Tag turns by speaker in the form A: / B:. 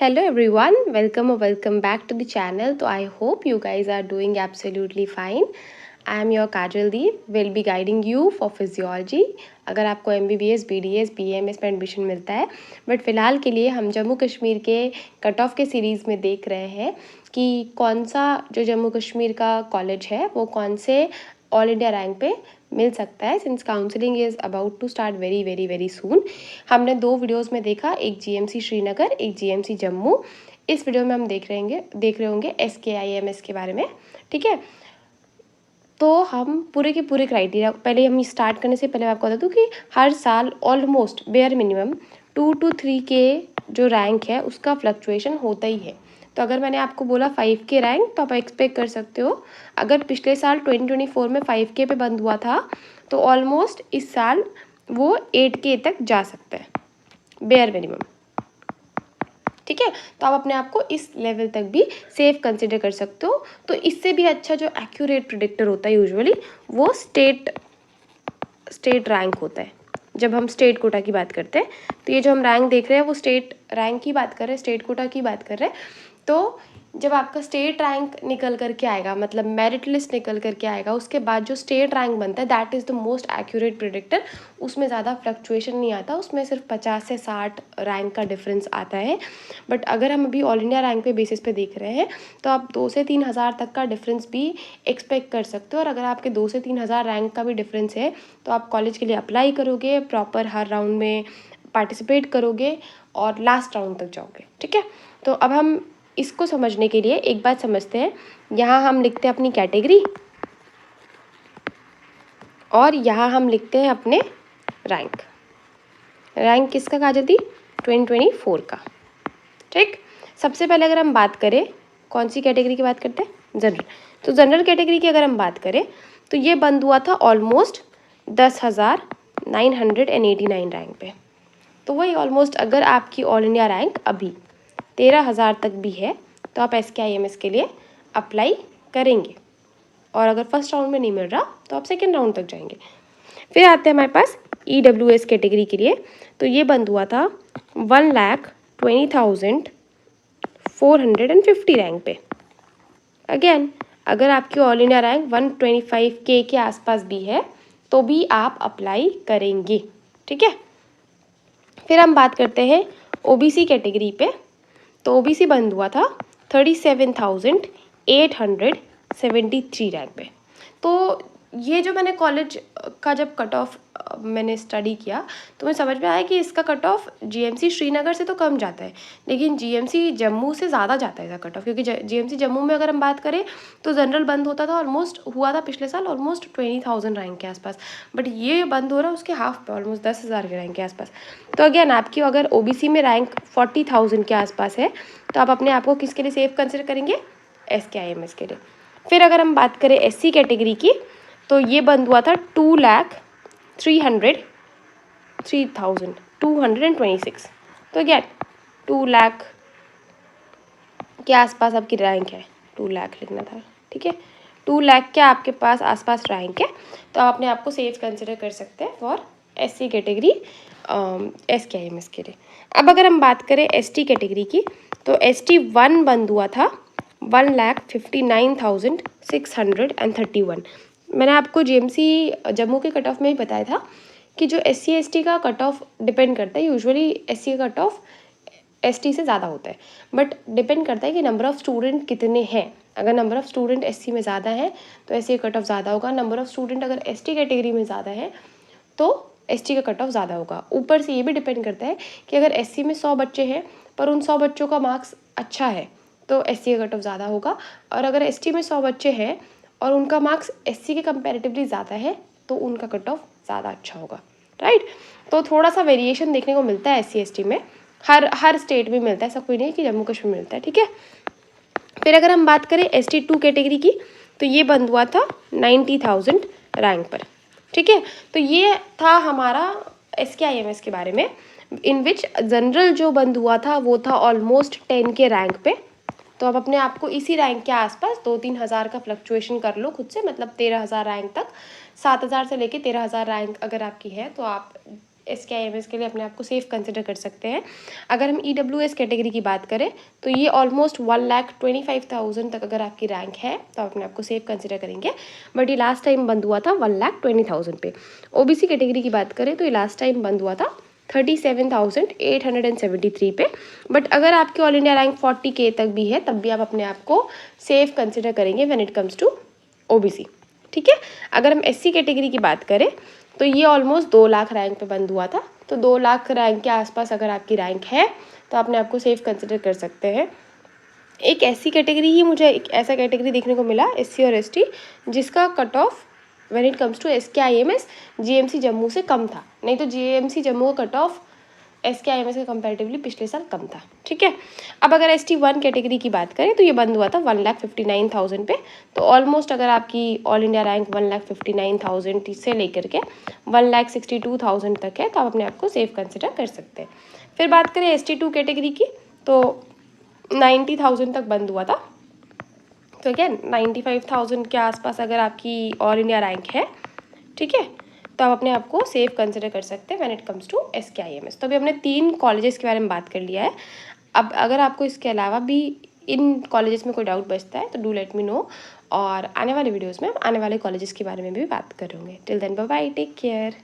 A: Hello everyone, welcome or welcome back to the channel. So I hope you guys are doing absolutely fine. I am your Kajal Deep, will be guiding you for physiology. अगर आपको MBBS, BDS, BMS में admission मिलता है, but फ़िलहाल के लिए हम जम्मू कश्मीर के कट ऑफ के सीरीज़ में देख रहे हैं कि कौन सा जो जम्मू कश्मीर का कॉलेज है वो कौन से ऑल इंडिया रैंक पे मिल सकता है since counselling is about to start very very very soon. हमने 2 वीडियोस में देखा, एक GMC श्रीनगर, एक GMC जम्मू। इस वीडियो में हम देख रहे होंगे SKIMS के बारे में, ठीक है। तो हम पूरे के पूरे क्राइटेरिया, पहले हम स्टार्ट करने से पहले मैं आपको बता दूँ कि हर साल ऑलमोस्ट बेयर मिनिमम 2 to 3 के जो रैंक है उसका फ्लक्चुएशन होता ही है। तो अगर मैंने आपको बोला 5 के रैंक, तो आप एक्सपेक्ट कर सकते हो अगर पिछले साल 2024 में 5 के पे बंद हुआ था तो ऑलमोस्ट इस साल वो 8 के तक जा सकता है, बेयर मिनिमम, ठीक है। तो आप अपने आप को इस लेवल तक भी सेफ कंसिडर कर सकते हो। तो इससे भी अच्छा जो एक्यूरेट प्रिडिक्टर होता है यूजुअली वो स्टेट रैंक होता है। जब हम स्टेट कोटा की बात करते हैं तो ये जो हम रैंक देख रहे हैं वो स्टेट रैंक की बात कर रहे हैं, स्टेट कोटा की बात कर रहे हैं। तो जब आपका स्टेट रैंक निकल करके आएगा, मतलब मेरिट लिस्ट निकल करके आएगा, उसके बाद जो स्टेट रैंक बनता है that is the most accurate predictor. उसमें ज़्यादा फ्लक्चुएशन नहीं आता, उसमें सिर्फ 50 से 60 रैंक का डिफरेंस आता है। बट अगर हम अभी ऑल इंडिया रैंक पे बेसिस पे देख रहे हैं तो आप 2 से 3 हज़ार तक का डिफरेंस भी एक्सपेक्ट कर सकते हो। और अगर आपके 2 से 3 हज़ार रैंक का भी डिफरेंस है तो आप कॉलेज के लिए अप्लाई करोगे, प्रॉपर हर राउंड में पार्टिसिपेट करोगे और लास्ट राउंड तक जाओगे, ठीक है। तो अब हम इसको समझने के लिए एक बात समझते हैं। यहाँ हम लिखते हैं अपनी कैटेगरी और यहाँ हम लिखते हैं अपने रैंक। रैंक किसका कहा जाती? 2024 का, ठीक। सबसे पहले अगर हम बात करें कौन सी कैटेगरी की बात करते हैं? जनरल। तो जनरल कैटेगरी की अगर हम बात करें तो ये बंद हुआ था ऑलमोस्ट 10,989 रैंक पे। तो वही ऑलमोस्ट अगर आपकी ऑल इंडिया रैंक अभी 13,000 तक भी है तो आप SKIMS के लिए अप्लाई करेंगे। और अगर फर्स्ट राउंड में नहीं मिल रहा तो आप सेकेंड राउंड तक जाएंगे। फिर आते हैं हमारे पास EWS कैटेगरी के लिए। तो ये बंद हुआ था 1,20,450 रैंक पे। अगेन अगर आपकी ऑल इंडिया रैंक 125K के आसपास भी है तो भी आप अप्लाई करेंगे, ठीक है। फिर हम बात करते हैं OBC कैटेगरी पे। तो OBC बंद हुआ था 37,873 रैंक पे। तो ये जो मैंने कॉलेज का जब कट ऑफ मैंने स्टडी किया तो मुझे समझ में आया कि इसका कट ऑफ GMC श्रीनगर से तो कम जाता है, लेकिन GMC जम्मू से ज़्यादा जाता है इसका कट ऑफ। क्योंकि GMC जम्मू में अगर हम बात करें तो जनरल बंद होता था, ऑलमोस्ट हुआ था पिछले साल ऑलमोस्ट 20,000 रैंक के आसपास, बट ये बंद हो रहा है उसके हाफ पे, ऑलमोस्ट 10,000 के रैंक के आसपास। तो अगेन आपकी अगर OBC में रैंक 40,000 के आसपास है तो आप अपने आप को किसके लिए सेफ कंसिडर करेंगे? SKIMS के लिए। फिर अगर हम बात करें SC कैटेगरी की तो ये बंद हुआ था 2,03,226। तो अगेन 2 लाख के आसपास आपकी रैंक है, 2 लाख लिखना था, ठीक है। 2 लाख के आपके पास आसपास रैंक है तो आप अपने आप को सेफ कंसिडर कर सकते हैं फॉर SC कैटेगरी SKIMS के लिए। अब अगर हम बात करें ST कैटेगरी की तो ST 1 बंद हुआ था 1,59,631। मैंने आपको GMC जम्मू के कट ऑफ में ही बताया था कि जो SC ST का कट ऑफ डिपेंड करता है, यूजुअली SC का कट ऑफ ST से ज़्यादा होता है, बट डिपेंड करता है कि नंबर ऑफ़ स्टूडेंट कितने हैं। अगर नंबर ऑफ़ स्टूडेंट SC में ज़्यादा है तो SC का कट ऑफ ज़्यादा होगा। नंबर ऑफ़ स्टूडेंट अगर ST कैटेगरी में ज़्यादा है तो ST का कट ऑफ ज़्यादा होगा। ऊपर से ये भी डिपेंड करता है कि अगर SC में 100 बच्चे हैं पर उन 100 बच्चों का मार्क्स अच्छा है तो SC का कट ऑफ ज़्यादा होगा, और अगर ST में 100 बच्चे हैं और उनका मार्क्स SC के कंपैरेटिवली ज़्यादा है तो उनका कट ऑफ ज़्यादा अच्छा होगा, राइट। तो थोड़ा सा वेरिएशन देखने को मिलता है SC ST में, हर स्टेट में मिलता है, ऐसा कोई नहीं है कि जम्मू कश्मीर मिलता है, ठीक है। फिर अगर हम बात करें ST 2 कैटेगरी की तो ये बंद हुआ था 90,000 रैंक पर, ठीक है। तो ये था हमारा SKIMS के बारे में, इन विच जनरल जो बंद हुआ था वो था ऑलमोस्ट 10 के रैंक पे। तो आप अपने आप को इसी रैंक के आसपास 2-3 हज़ार का फ्लक्चुएशन कर लो खुद से, मतलब 13,000 रैंक तक, 7,000 से लेके 13,000 रैंक अगर आपकी है तो आप SKIMS के लिए अपने आप को सेफ कंसिडर कर सकते हैं। अगर हम EWS कैटेगरी की बात करें तो ये ऑलमोस्ट 1,25,000 तक अगर आपकी रैंक है तो आप अपने आप को सेफ कंसिडर करेंगे, बट ये लास्ट टाइम बंद हुआ था 1,20,000 पे। OBC कैटेगरी की बात करें तो ये लास्ट टाइम बंद हुआ था 37,873 पे, बट अगर आपकी ऑल इंडिया रैंक 40K तक भी है तब भी आप अपने आप को सेफ कंसिडर करेंगे when it comes to OBC। ठीक है, अगर हम SC कैटेगरी की बात करें तो ये ऑलमोस्ट 2 लाख रैंक पे बंद हुआ था, तो 2 लाख रैंक के आसपास अगर आपकी रैंक है तो अपने आप को सेफ कंसिडर कर सकते हैं। एक ऐसी कैटेगरी ही मुझे एक ऐसा कैटेगरी देखने को मिला SC और ST जिसका cut off when it comes to SKIMS GMC Jammu से कम था, नहीं तो GMC जम्मू का कट ऑफ SKIMS के कंपैरेटिवली पिछले साल कम था। ठीक है, अब अगर ST1 कैटेगरी की बात करें तो ये बंद हुआ था 1,59,000 पे, तो ऑलमोस्ट अगर आपकी ऑल इंडिया रैंक 1,59,000 से लेकर के 1,62,000 तक है तो आप अपने आप को सेफ कंसिडर कर सकते हैं। फिर बात करें ST2 कैटेगरी की तो 90,000 तक बंद हुआ था, तो अगेन 95,000 के आसपास अगर आपकी ऑल इंडिया रैंक है, ठीक है, तो आप अपने आप को सेफ कंसिडर कर सकते हैं when it comes to SKIMS। तो अभी हमने 3 कॉलेजेस के बारे में बात कर लिया है। अब अगर आपको इसके अलावा भी इन कॉलेजेस में कोई डाउट बचता है तो डू लेट मी नो, और आने वाले वीडियोज़ में हम आने वाले कॉलेजेस के बारे में भी बात करेंगे। Till then bye bye, take care.